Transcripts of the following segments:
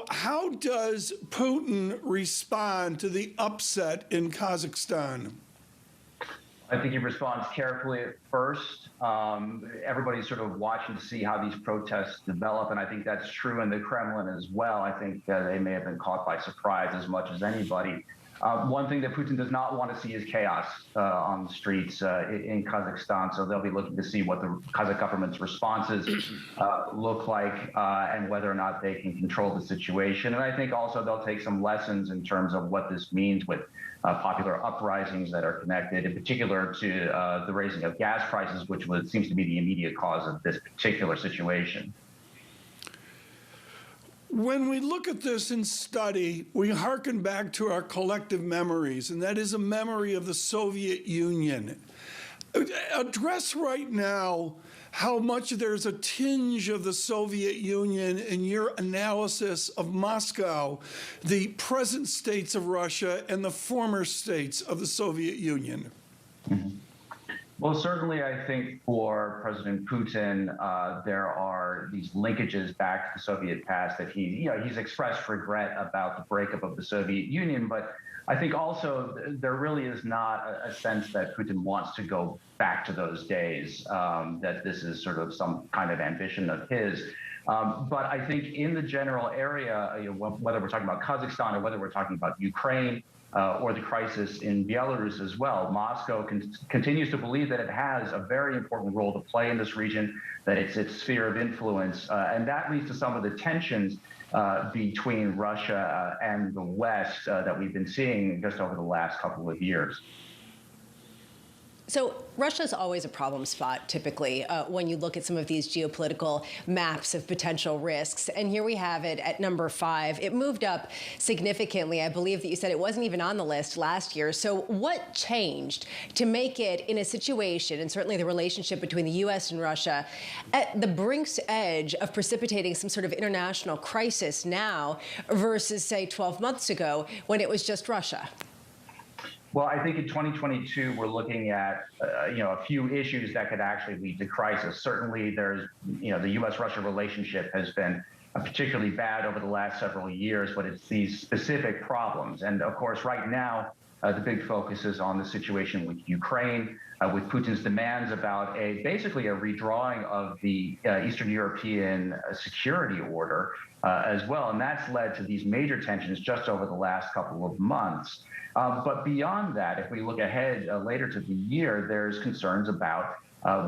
How does Putin respond to the upset in Kazakhstan? I think he responds carefully at first. Everybody's sort of watching to see how these protests develop, and I think that's true in the Kremlin as well. I think they may have been caught by surprise as much as anybody. One thing that Putin does not want to see is chaos on the streets in Kazakhstan, so they'll be looking to see what the Kazakh government's responses look like and whether or not they can control the situation. And I think also they'll take some lessons in terms of what this means with popular uprisings that are connected, in particular to the raising of gas prices, which seems to be the immediate cause of this particular situation. When we look at this and study, we hearken back to our collective memories, and that is a memory of the Soviet Union. Address right now how much there's a tinge of the Soviet Union in your analysis of Moscow, the present states of Russia, and the former states of the Soviet Union. Mm-hmm. Well, certainly, I think for President Putin, there are these linkages back to the Soviet past that he's expressed regret about the breakup of the Soviet Union. But I think also there really is not a sense that Putin wants to go back to those days, that this is sort of some kind of ambition of his. But I think in the general area, whether we're talking about Kazakhstan or whether we're talking about Ukraine, or the crisis in Belarus as well, Moscow continues to believe that it has a very important role to play in this region, that it's its sphere of influence. And that leads to some of the tensions between Russia and the West that we've been seeing just over the last couple of years. So Russia's always a problem spot, typically, when you look at some of these geopolitical maps of potential risks. And here we have it at number 5. It moved up significantly. I believe that you said it wasn't even on the list last year. So what changed to make it in a situation, and certainly the relationship between the U.S. and Russia, at the brink's edge of precipitating some sort of international crisis now versus, say, 12 months ago when it was just Russia? Well, I think in 2022, we're looking at, a few issues that could actually lead to crisis. Certainly, there's, the U.S.-Russia relationship has been particularly bad over the last several years, but it's these specific problems. And of course, right now, the big focus is on the situation with Ukraine, with Putin's demands about basically a redrawing of the Eastern European security order as well. And that's led to these major tensions just over the last couple of months. But beyond that, if we look ahead later to the year, there's concerns about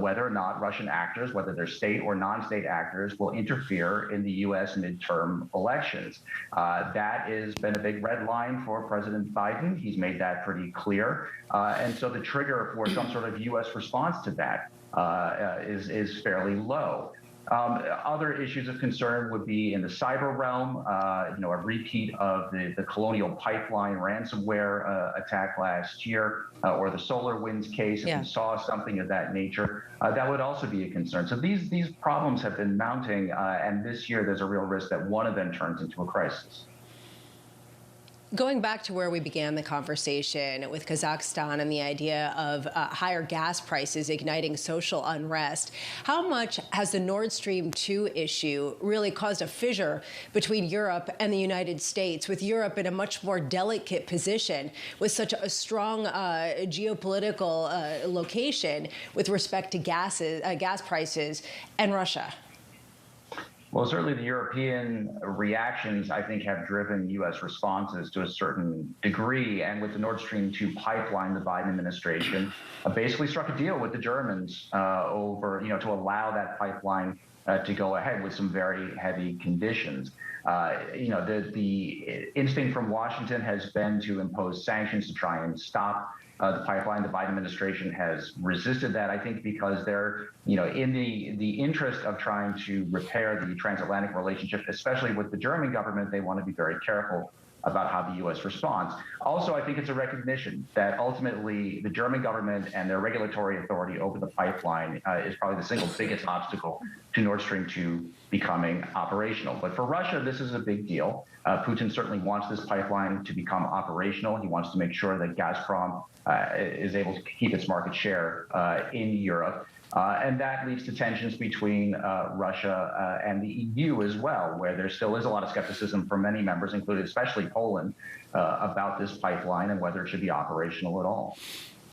whether or not Russian actors, whether they're state or non-state actors, will interfere in the U.S. midterm elections. That has been a big red line for President Biden. He's made that pretty clear. And so the trigger for some sort of U.S. response to that is fairly low. Other issues of concern would be in the cyber realm, a repeat of the Colonial Pipeline ransomware attack last year, or the SolarWinds case. If we saw something of that nature, that would also be a concern. So these problems have been mounting, and this year there's a real risk that one of them turns into a crisis. Going back to where we began the conversation with Kazakhstan and the idea of higher gas prices igniting social unrest, how much has the Nord Stream 2 issue really caused a fissure between Europe and the United States, with Europe in a much more delicate position with such a strong geopolitical location with respect to gas prices and Russia? Well, certainly the European reactions, I think, have driven U.S. responses to a certain degree. And with the Nord Stream 2 pipeline, the Biden administration basically struck a deal with the Germans to allow that pipeline to go ahead with some very heavy conditions. The instinct from Washington has been to impose sanctions to try and stop the pipeline. The Biden administration has resisted that, I think, because they're, in the interest of trying to repair the transatlantic relationship, especially with the German government, they want to be very careful about how the U.S. responds. Also, I think it's a recognition that ultimately the German government and their regulatory authority over the pipeline is probably the single biggest obstacle to Nord Stream 2 becoming operational. But for Russia, this is a big deal. Putin certainly wants this pipeline to become operational. He wants to make sure that Gazprom is able to keep its market share in Europe. And that leads to tensions between Russia and the EU as well, where there still is a lot of skepticism from many members, including especially Poland, about this pipeline and whether it should be operational at all.